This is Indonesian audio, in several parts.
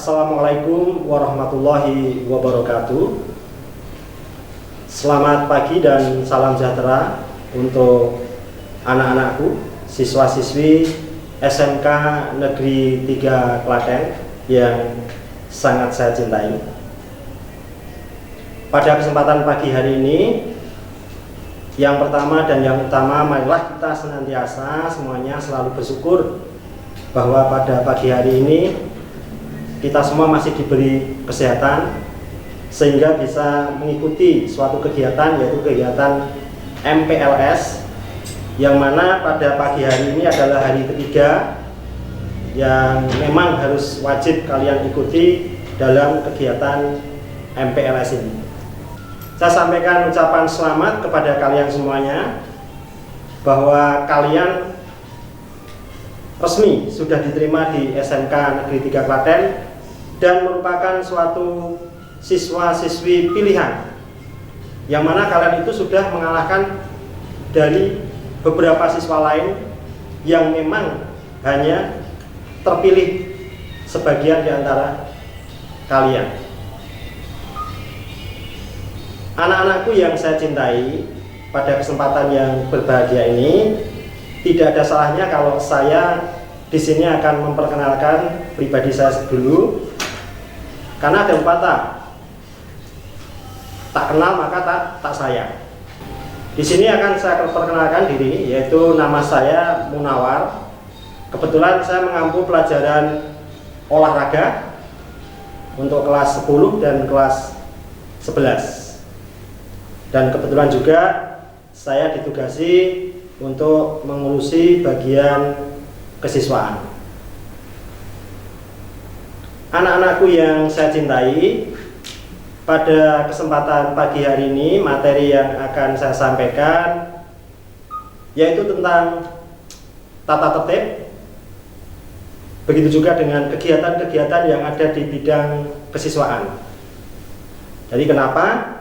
Assalamualaikum warahmatullahi wabarakatuh. Selamat pagi dan salam sejahtera untuk anak-anakku, siswa-siswi SMK Negeri 3 Klaten yang sangat saya cintai. Pada kesempatan pagi hari ini, yang pertama dan yang utama, marilah kita senantiasa semuanya selalu bersyukur bahwa pada pagi hari ini kita semua masih diberi kesehatan sehingga bisa mengikuti suatu kegiatan, yaitu kegiatan MPLS, yang mana pada pagi hari ini adalah hari ketiga yang memang harus wajib kalian ikuti dalam kegiatan MPLS ini. Saya sampaikan ucapan selamat kepada kalian semuanya bahwa kalian resmi sudah diterima di SMK Negeri 3 Klaten dan merupakan suatu siswa-siswi pilihan, yang mana kalian itu sudah mengalahkan dari beberapa siswa lain yang memang hanya terpilih sebagian di antara kalian. Anak-anakku yang saya cintai, pada kesempatan yang berbahagia ini tidak ada salahnya kalau saya di sini akan memperkenalkan pribadi saya dulu, karena ada pepatah, tak kenal maka tak sayang. Di sini akan saya perkenalkan diri, yaitu nama saya Munawar. Kebetulan saya mengampu pelajaran olahraga untuk kelas 10 dan kelas 11. Dan kebetulan juga saya ditugasi untuk mengurusi bagian kesiswaan. Anak-anakku yang saya cintai, pada kesempatan pagi hari ini materi yang akan saya sampaikan yaitu tentang tata tertib, begitu juga dengan kegiatan-kegiatan yang ada di bidang kesiswaan. Jadi kenapa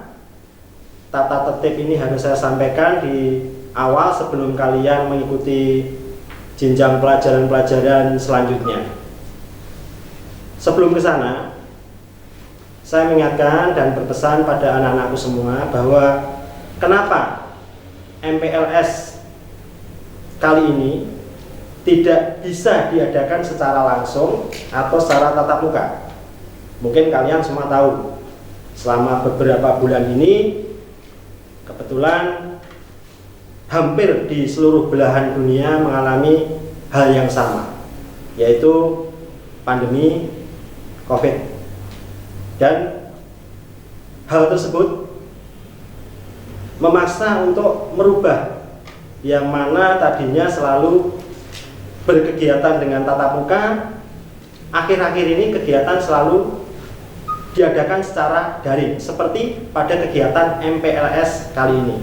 tata tertib ini harus saya sampaikan di awal sebelum kalian mengikuti jenjang pelajaran-pelajaran selanjutnya. Sebelum ke sana, saya mengingatkan dan berpesan pada anak-anakku semua bahwa kenapa MPLS kali ini tidak bisa diadakan secara langsung atau secara tatap muka. Mungkin kalian semua tahu, selama beberapa bulan ini kebetulan hampir di seluruh belahan dunia mengalami hal yang sama, yaitu pandemi COVID. Dan hal tersebut memaksa untuk merubah yang mana tadinya selalu berkegiatan dengan tatap muka, akhir-akhir ini kegiatan selalu diadakan secara daring, seperti pada kegiatan MPLS kali ini.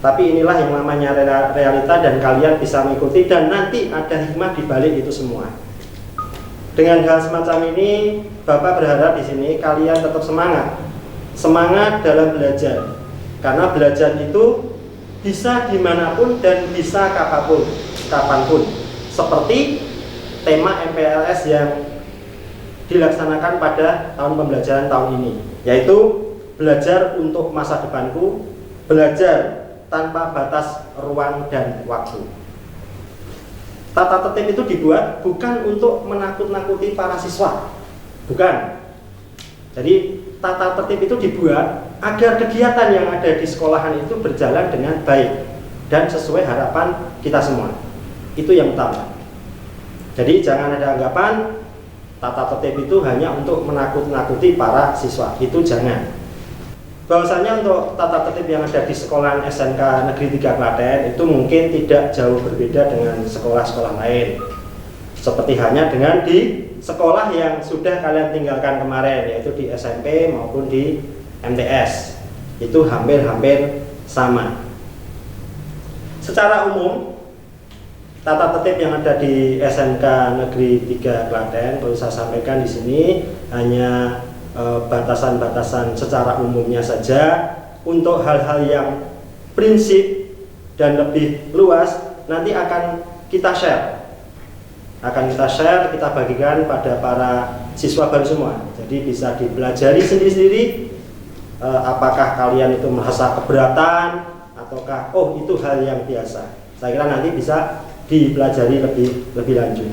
Tapi inilah yang namanya realita dan kalian bisa mengikuti, dan nanti ada hikmah di balik itu semua. Dengan hal semacam ini, Bapak berharap di sini kalian tetap semangat dalam belajar, karena belajar itu bisa dimanapun dan bisa kapanpun. Seperti tema MPLS yang dilaksanakan pada tahun pembelajaran tahun ini, yaitu belajar untuk masa depanku, belajar tanpa batas ruang dan waktu. Tata tertib itu dibuat bukan untuk menakut-nakuti para siswa, bukan. Jadi tata tertib itu dibuat agar kegiatan yang ada di sekolahan itu berjalan dengan baik dan sesuai harapan kita semua. Itu yang utama. Jadi jangan ada anggapan tata tertib itu hanya untuk menakut-nakuti para siswa, itu jangan. Bahwasanya untuk tata tertib yang ada di sekolahan SMK Negeri 3 Klaten itu mungkin tidak jauh berbeda dengan sekolah-sekolah lain, seperti hanya dengan di sekolah yang sudah kalian tinggalkan kemarin, yaitu di SMP maupun di MTS. Itu hampir-hampir sama. Secara umum, tata tertib yang ada di SMK Negeri 3 Klaten, perlu saya sampaikan di sini hanya batasan-batasan secara umumnya saja. Untuk hal-hal yang prinsip dan lebih luas nanti akan kita share, kita bagikan pada para siswa baru semua. Jadi bisa dipelajari sendiri-sendiri. Apakah kalian itu merasa keberatan ataukah oh itu hal yang biasa. Saya kira nanti bisa dipelajari lebih lanjut.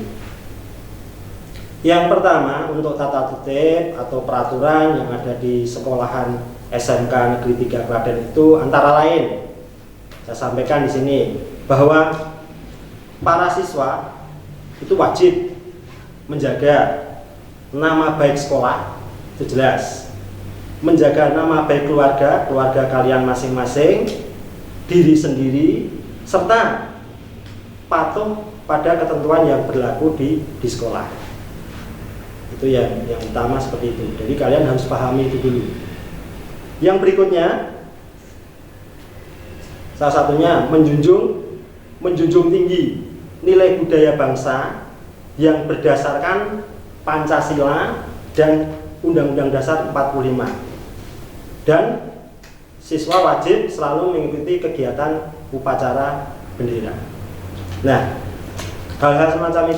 Yang pertama, untuk tata tertib atau peraturan yang ada di sekolahan SMK Negeri 3 Klaten itu antara lain saya sampaikan di sini bahwa para siswa itu wajib menjaga nama baik sekolah, itu jelas. Menjaga nama baik keluarga kalian masing-masing, diri sendiri, serta patuh pada ketentuan yang berlaku di sekolah. Itu yang utama seperti itu. Jadi kalian harus pahami itu dulu. Yang berikutnya, salah satunya menjunjung tinggi nilai budaya bangsa yang berdasarkan Pancasila dan Undang-Undang Dasar 45. Dan siswa wajib selalu mengikuti kegiatan upacara bendera. Nah, hal-hal semacam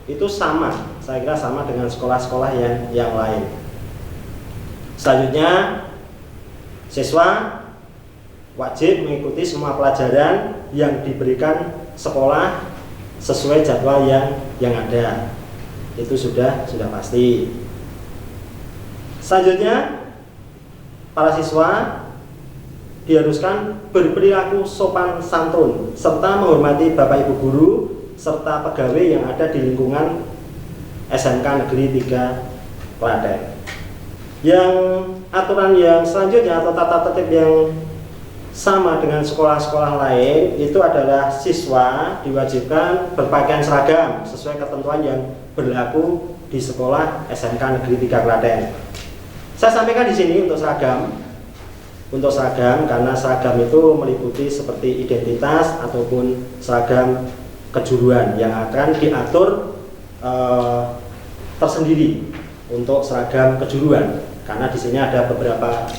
itu sama, saya kira sama dengan sekolah-sekolah yang lain. Selanjutnya, siswa wajib mengikuti semua pelajaran yang diberikan sekolah sesuai jadwal yang ada. Itu sudah pasti. Selanjutnya, para siswa diharuskan berperilaku sopan santun serta menghormati Bapak Ibu guru serta pegawai yang ada di lingkungan SMK Negeri 3 Klaten. Yang aturan yang selanjutnya atau tata tertib yang sama dengan sekolah-sekolah lain itu adalah siswa diwajibkan berpakaian seragam sesuai ketentuan yang berlaku di sekolah SMK Negeri 3 Klaten. Saya sampaikan di sini untuk seragam karena seragam itu meliputi seperti identitas ataupun seragam kejuruan yang akan diatur tersendiri untuk seragam kejuruan, karena di sini ada beberapa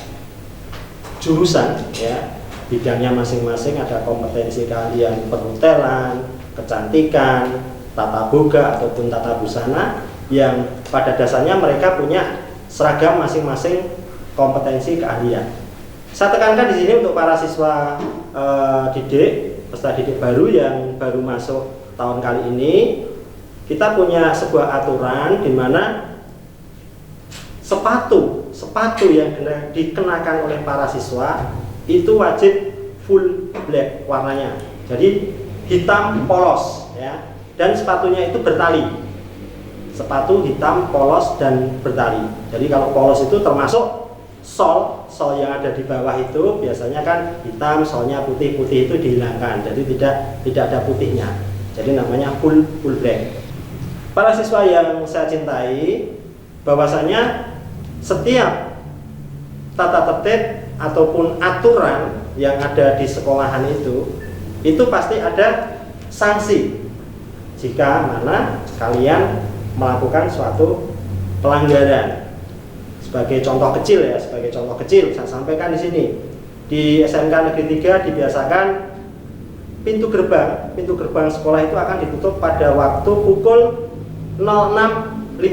jurusan ya, bidangnya masing-masing, ada kompetensi kalian perhotelan, kecantikan, tata boga ataupun tata busana yang pada dasarnya mereka punya seragam masing-masing kompetensi keahlian. Saya tekankan di sini untuk para siswa peserta didik baru yang baru masuk tahun kali ini, kita punya sebuah aturan di mana sepatu yang dikenakan oleh para siswa itu wajib full black warnanya. Jadi hitam polos ya, dan sepatunya itu bertali. Sepatu hitam polos dan bertali. Jadi kalau polos itu termasuk sol yang ada di bawah itu biasanya kan hitam, solnya putih itu dihilangkan. Jadi tidak ada putihnya. Jadi namanya full black. Para siswa yang saya cintai, bahwasanya setiap tata tertib ataupun aturan yang ada di sekolahan itu pasti ada sanksi jika mana kalian melakukan suatu pelanggaran. Sebagai contoh kecil saya sampaikan di sini. Di SMK Negeri 3 dibiasakan pintu gerbang sekolah itu akan ditutup pada waktu pukul 06.50.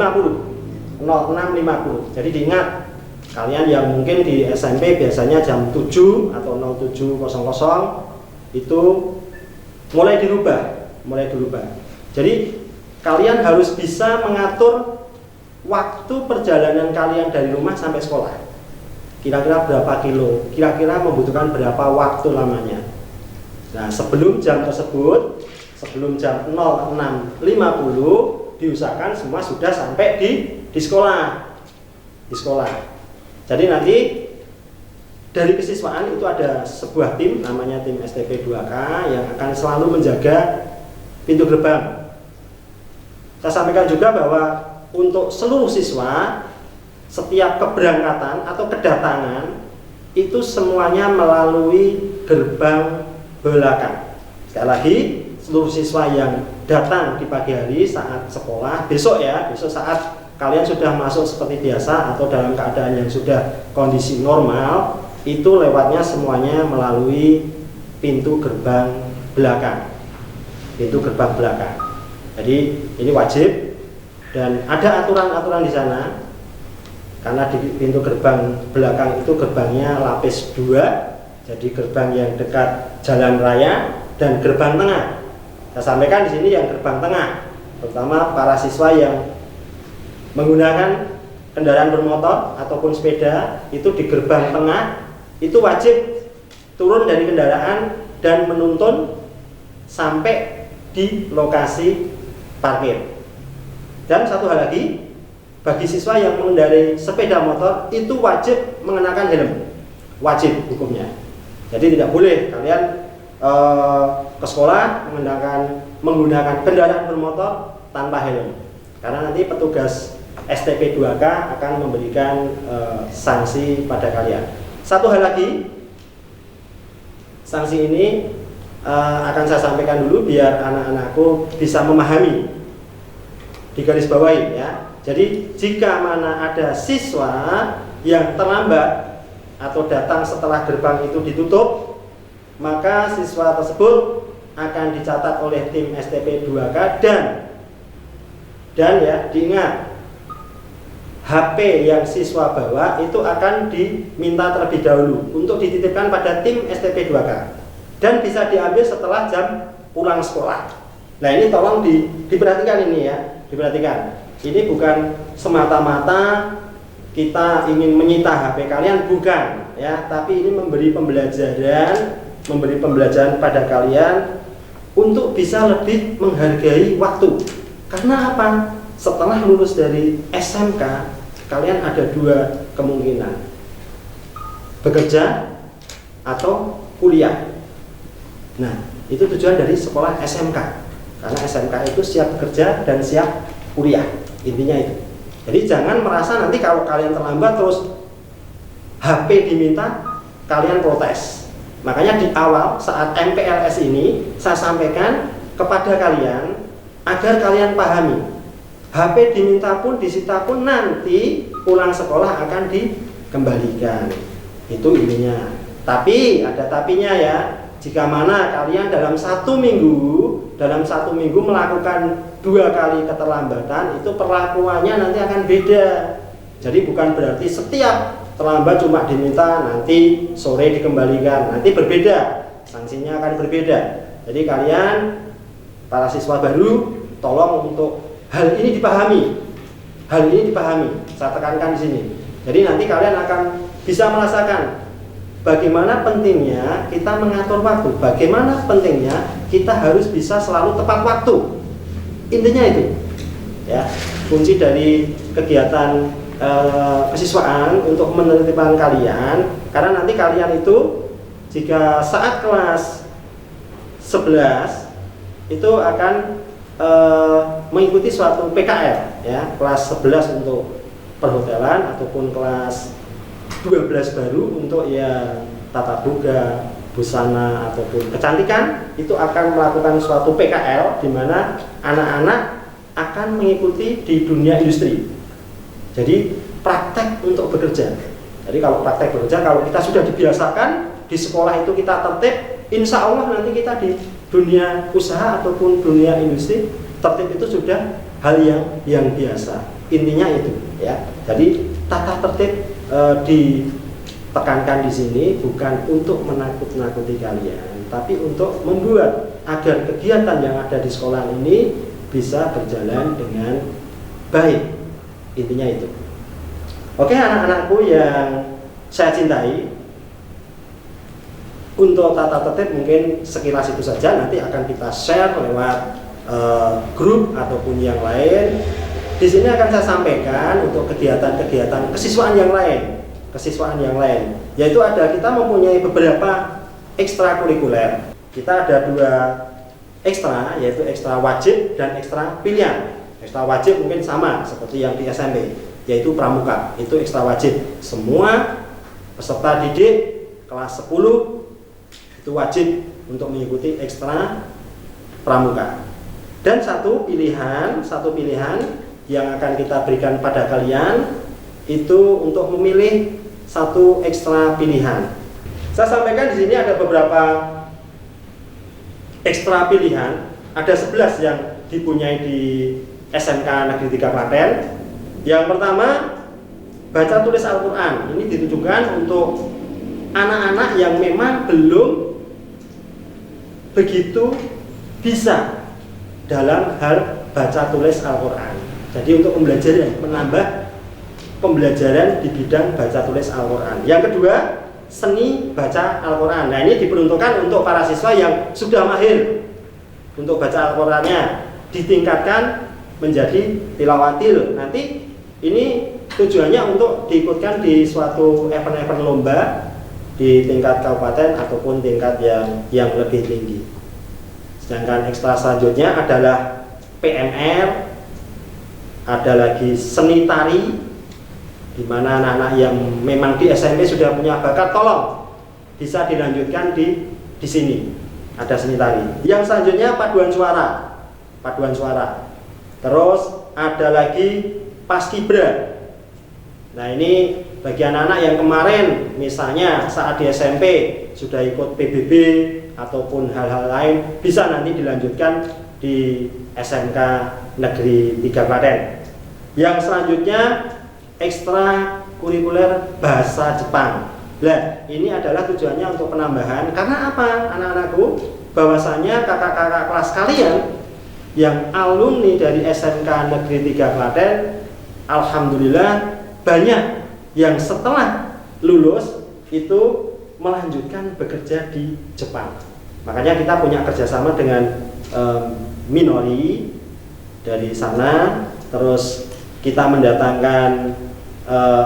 Jadi diingat, kalian yang mungkin di SMP biasanya jam 7 atau 07.00 itu mulai dirubah. Jadi kalian harus bisa mengatur waktu perjalanan kalian dari rumah sampai sekolah. Kira-kira berapa kilo, kira-kira membutuhkan berapa waktu lamanya. Nah, sebelum jam tersebut, sebelum jam 06.50 diusahakan semua sudah sampai di sekolah. Jadi nanti dari kesiswaan itu ada sebuah tim namanya tim STP 2K yang akan selalu menjaga pintu gerbang. Saya sampaikan juga bahwa untuk seluruh siswa setiap keberangkatan atau kedatangan itu semuanya melalui gerbang belakang. Sekali lagi, seluruh siswa yang datang di pagi hari saat sekolah, besok saat kalian sudah masuk seperti biasa atau dalam keadaan yang sudah kondisi normal, itu lewatnya semuanya melalui pintu gerbang belakang. Jadi ini wajib dan ada aturan-aturan di sana. Karena di pintu gerbang belakang itu gerbangnya lapis 2, jadi gerbang yang dekat jalan raya dan gerbang tengah. Saya sampaikan di sini yang gerbang tengah, terutama para siswa yang menggunakan kendaraan bermotor ataupun sepeda, itu di gerbang tengah itu wajib turun dari kendaraan dan menuntun sampai di lokasi parkir. Dan satu hal lagi, bagi siswa yang mengendarai sepeda motor itu wajib mengenakan helm, wajib hukumnya. Jadi tidak boleh kalian ke sekolah menggunakan kendaraan bermotor tanpa helm, karena nanti petugas STP 2K akan memberikan sanksi pada kalian. Satu hal lagi, sanksi ini akan saya sampaikan dulu biar anak-anakku bisa memahami, di garis bawahi ya. Jadi jika mana ada siswa yang terlambat atau datang setelah gerbang itu ditutup, maka siswa tersebut akan dicatat oleh tim STP 2K dan ya diingat, HP yang siswa bawa itu akan diminta terlebih dahulu untuk dititipkan pada tim STP 2K dan bisa diambil setelah jam pulang sekolah. Nah ini tolong diperhatikan ini ya, diperhatikan. Ini bukan semata-mata kita ingin menyita HP kalian, bukan ya, tapi ini memberi pembelajaran pada kalian untuk bisa lebih menghargai waktu. Karena apa? Setelah lulus dari SMK, kalian ada 2 kemungkinan, bekerja atau kuliah. Nah, itu tujuan dari sekolah SMK, karena SMK itu siap bekerja dan siap kuliah, intinya itu. Jadi jangan merasa nanti kalau kalian terlambat terus HP diminta, kalian protes. Makanya di awal saat MPLS ini saya sampaikan kepada kalian agar kalian pahami, HP diminta pun disita pun nanti pulang sekolah akan dikembalikan. Itu intinya. Tapi ada tapinya ya. Jika mana kalian dalam satu minggu melakukan 2 kali keterlambatan, itu perlakuannya nanti akan beda. Jadi bukan berarti setiap terlambat cuma diminta nanti sore dikembalikan, nanti berbeda, sanksinya akan berbeda. Jadi kalian para siswa baru tolong untuk hal ini dipahami. Saya tekankan di sini. Jadi nanti kalian akan bisa merasakan bagaimana pentingnya kita mengatur waktu, bagaimana pentingnya kita harus bisa selalu tepat waktu. Intinya itu ya, kunci dari kegiatan kesiswaan untuk menertibkan kalian. Karena nanti kalian itu jika saat kelas 11 itu akan mengikuti suatu PKL ya, kelas 11 untuk perhotelan ataupun kelas 12 baru untuk ya tata boga, busana ataupun kecantikan, itu akan melakukan suatu PKL di mana anak-anak akan mengikuti di dunia industri. Jadi praktek untuk bekerja. Jadi kalau praktek bekerja, kalau kita sudah dibiasakan di sekolah itu kita tertib, insya Allah nanti kita di dunia usaha ataupun dunia industri tertib itu sudah hal yang biasa. Intinya itu ya. Jadi tata tertib ditekankan di sini bukan untuk menakut-nakuti kalian, tapi untuk membuat agar kegiatan yang ada di sekolah ini bisa berjalan dengan baik. Intinya itu. Oke anak-anakku yang saya cintai, untuk tata tertib mungkin sekilas itu saja, nanti akan kita share lewat grup ataupun yang lain. Di sini akan saya sampaikan untuk kegiatan-kegiatan kesiswaan yang lain, yaitu kita mempunyai beberapa ekstrakurikuler. Kita ada 2 ekstra, yaitu ekstra wajib dan ekstra pilihan. Ekstra wajib mungkin sama seperti yang di SMP, yaitu pramuka, itu ekstra wajib. Semua peserta didik kelas 10 itu wajib untuk mengikuti ekstra pramuka. Dan satu pilihan yang akan kita berikan pada kalian itu untuk memilih satu ekstra pilihan. Saya sampaikan di sini ada beberapa ekstra pilihan, ada 11 yang dipunyai di SMK Negeri 3 Klaten. Yang pertama, baca tulis Al-Quran. Ini ditujukan untuk anak-anak yang memang belum begitu bisa dalam hal baca tulis Al-Quran. Jadi untuk pembelajaran, menambah pembelajaran di bidang baca tulis Al-Quran. Yang kedua, seni baca Al-Quran. Nah, ini diperuntukkan untuk para siswa yang sudah mahir untuk baca Al-Qurannya, ditingkatkan menjadi tilawatil. Nanti ini tujuannya untuk diikutkan di suatu event-event lomba di tingkat kabupaten ataupun tingkat yang lebih tinggi. Sedangkan ekstra selanjutnya adalah PMR, ada lagi seni tari, di mana anak-anak yang memang di SMP sudah punya bakat, tolong bisa dilanjutkan di sini. Ada seni tari. Yang selanjutnya paduan suara. Terus ada lagi paskibra. Nah, ini bagi anak-anak yang kemarin misalnya saat di SMP sudah ikut PBB ataupun hal-hal lain, bisa nanti dilanjutkan di SMK Negeri 3 Klaten. Yang selanjutnya ekstra kurikuler bahasa Jepang. Nah, ini adalah tujuannya untuk penambahan. Karena apa, anak-anakku? Bahwasanya kakak-kakak kelas kalian yang alumni dari SMK Negeri 3 Klaten, alhamdulillah banyak yang setelah lulus itu melanjutkan bekerja di Jepang. Makanya kita punya kerjasama dengan Minori dari sana. Terus kita mendatangkan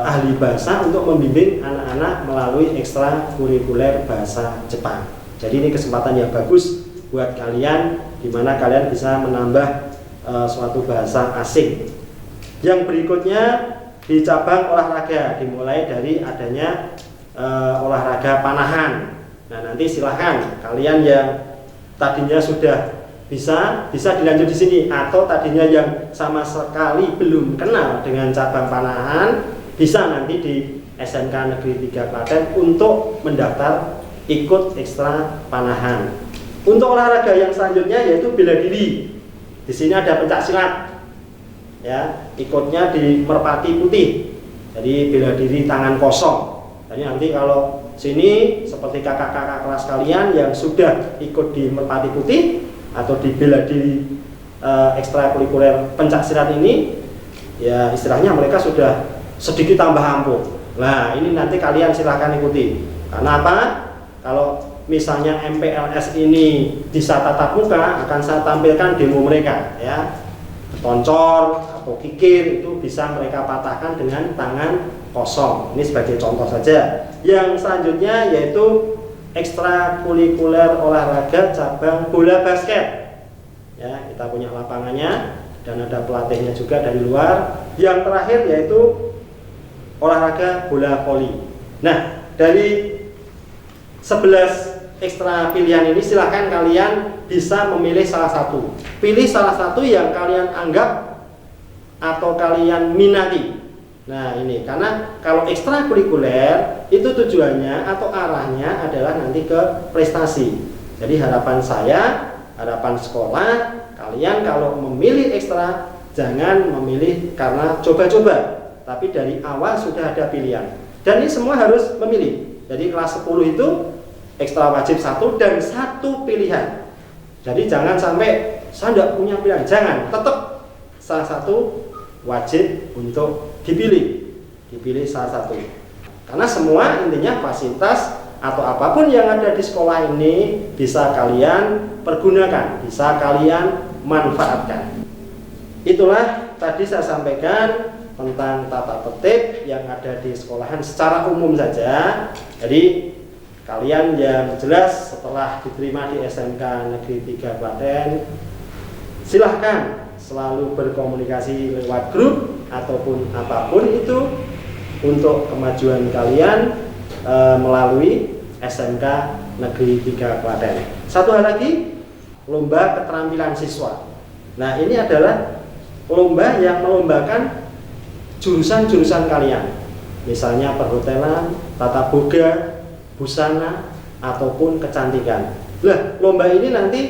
ahli bahasa untuk membimbing anak-anak melalui ekstra kurikuler bahasa Jepang. Jadi ini kesempatan yang bagus buat kalian, di mana kalian bisa menambah suatu bahasa asing. Yang berikutnya di cabang olahraga, dimulai dari adanya olahraga panahan. Nah, nanti silahkan kalian yang tadinya sudah bisa dilanjut di sini, atau tadinya yang sama sekali belum kenal dengan cabang panahan, bisa nanti di SMK Negeri 3 Klaten untuk mendaftar ikut ekstra panahan. Untuk olahraga yang selanjutnya yaitu bela diri. Di sini ada pencak silat. Ya, ikutnya di Merpati Putih. Jadi bela diri tangan kosong. Jadi nanti kalau sini seperti kakak-kakak kelas kalian yang sudah ikut di Merpati Putih atau di bela diri ekstrakurikuler pencak silat ini, ya istilahnya mereka sudah sedikit tambah ampuh. Nah, ini nanti kalian silahkan ikuti. Karena apa? Kalau misalnya MPLS ini bisa tatap muka, akan saya tampilkan demo mereka, ya. Toncor atau kikir itu bisa mereka patahkan dengan tangan kosong. Ini sebagai contoh saja. Yang selanjutnya yaitu ekstrakurikuler olahraga cabang bola basket. Ya, kita punya lapangannya dan ada pelatihnya juga dari luar. Yang terakhir yaitu olahraga bola voli. Nah, dari 11 ekstra pilihan ini silahkan kalian bisa memilih salah satu. Pilih salah satu yang kalian anggap atau kalian minati. Nah, ini karena kalau ekstrakurikuler itu tujuannya atau arahnya adalah nanti ke prestasi. Jadi harapan saya, harapan sekolah, kalian kalau memilih ekstra jangan memilih karena coba-coba, tapi dari awal sudah ada pilihan. Dan ini semua harus memilih. Jadi kelas 10 itu ekstra wajib 1 dan 1 pilihan. Jadi jangan sampai saya tidak punya pilihan, jangan, tetap salah satu wajib untuk dipilih salah satu. Karena semua intinya fasilitas atau apapun yang ada di sekolah ini bisa kalian pergunakan, bisa kalian manfaatkan. Itulah tadi saya sampaikan tentang tata tertib yang ada di sekolahan secara umum saja. Jadi kalian yang jelas setelah diterima di SMK Negeri 3 Klaten, silahkan selalu berkomunikasi lewat grup ataupun apapun itu untuk kemajuan kalian melalui SMK Negeri 3 Klaten. Satu hal lagi, lomba keterampilan siswa. Nah, ini adalah lomba yang melombakan jurusan-jurusan kalian. Misalnya perhotelan, tata boga, busana, ataupun kecantikan. Nah, lomba ini nanti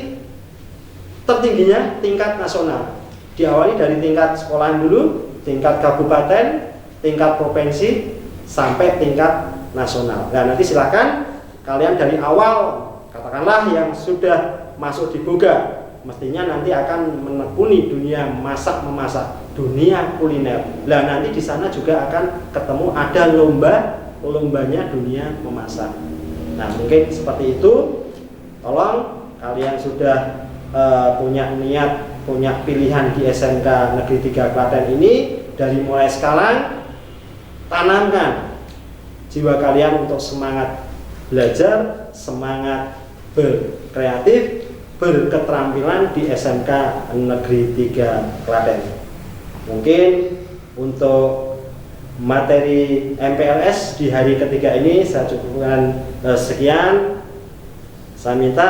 tertingginya tingkat nasional. Diawali dari tingkat sekolahan dulu, tingkat kabupaten, tingkat provinsi, sampai tingkat nasional. Nah, nanti silakan kalian dari awal, katakanlah yang sudah masuk di Boga, mestinya nanti akan menekuni dunia masak-memasak, dunia kuliner. Nah, nanti di sana juga akan ketemu ada lombanya dunia memasak. Nah, mungkin seperti itu. Tolong kalian sudah punya niat, punya pilihan di SMK Negeri 3 Klaten ini, dari mulai sekarang tanamkan jiwa kalian untuk semangat belajar, semangat berkreatif, berketerampilan di SMK Negeri 3 Klaten. Mungkin untuk materi MPLS di hari ketiga ini saya cukupkan sekian. Saya minta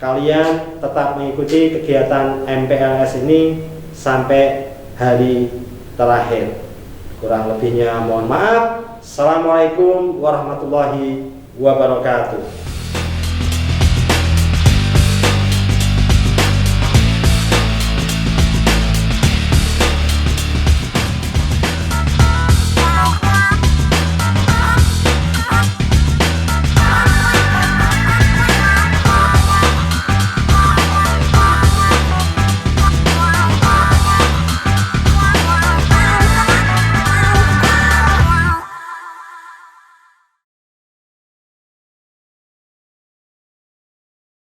kalian tetap mengikuti kegiatan MPLS ini sampai hari terakhir. Kurang lebihnya mohon maaf. Assalamualaikum warahmatullahi wabarakatuh.